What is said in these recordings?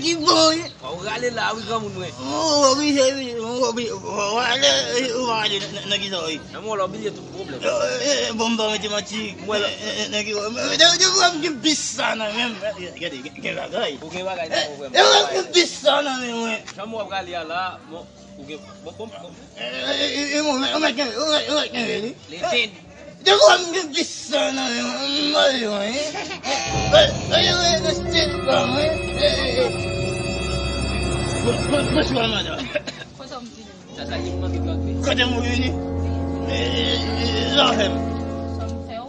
ki boy. Kau gale lah, aku kamu ni. Oh, wala nagizoi. Namu lo bili tu problem. Bomba matematik. Wala. Nagi. Dia am ki bisana mem. Gadi, gai. Oke bagai tu problem. Dia am ki bisana mem. Namu apa kali lah, mo oke bom. Letin. Dia am ki bisana mem. Ayo, nastil bang. Masuk mana? Sasa yung magigagawin. Kada mo yun Lahem. Somfeu.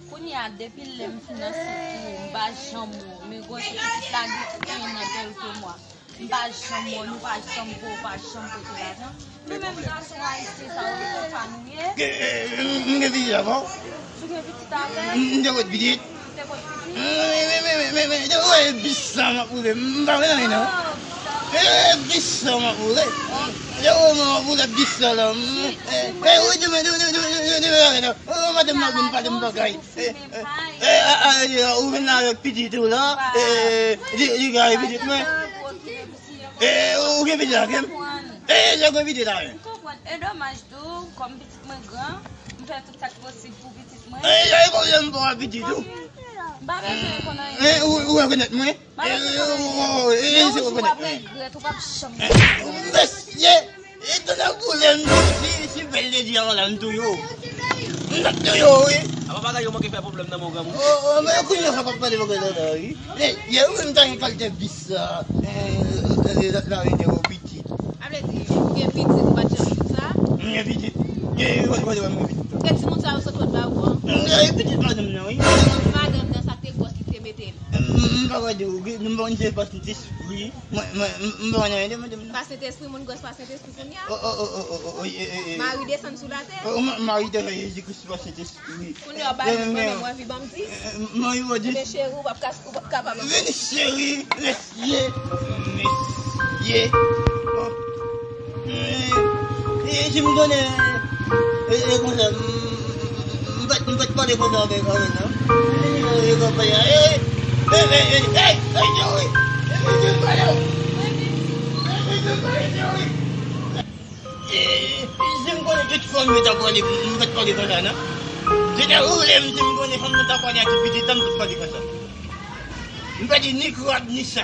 Kunya depuis lem finance mba chambo, me go se tagi na quelques mois. Mba chambo, nous pas chambo tout là. Mais même ça soit ici ça va famille. Nge bija ba? Tu que petit avec. Nge ko bijit. Dia ko bisa ma ule. Mba na ina. Bisa ma ule. Dia ko ma ule bisa la. Uji me oh madam magin padam bagay. Uwi na pijit la. Di gay bijit me. Ugi bijit kem. Jago bijit la. Et dommage tout comme petit moi grand, me fait tout ça possible pour petit moi. Jago ko yam ba bijit. Ba besoin qu'on a. Uwi ko net me. Tu pas chambo. Besye, ito na kulang si Belle di ang alam tuyo. Nak tuyo eh. Apa bagai yung magiging problem na mo gamu? Oh, may ako yung kapapali maganda tayo. Yung tayo kalja bisa. Lari niya ko biti. Able di, gen piti ou pa jem sa? Nga biti. Wala mga biti. Ket si moun sa ou sot wot ba ou an? Nga biti madam na eh. Madam nan sa te gos ki te metel. Mbaka dugi, mbaka niya pasintis. Mbaka niya yun madam na. Pas nete espri, moun gos pas nete espri koun ya? Mari Mari desan sou la te? Mari de faye di kus pasintis. Koun yo ba yon mwen mwen vi bam di? Mari wadi. Mwen chere ou wap kapab. Veni chérie, monsieur. Je me donne comme ça. M'bat pas les photos avec eux, non? Je vais pas y aller. Je me connais toute forme de ta parole, m'bat pas les photos, non? C'est là où je me connais comme ta parole, tu peux dire tant de pas les photos. M'bat ni croire ni ça.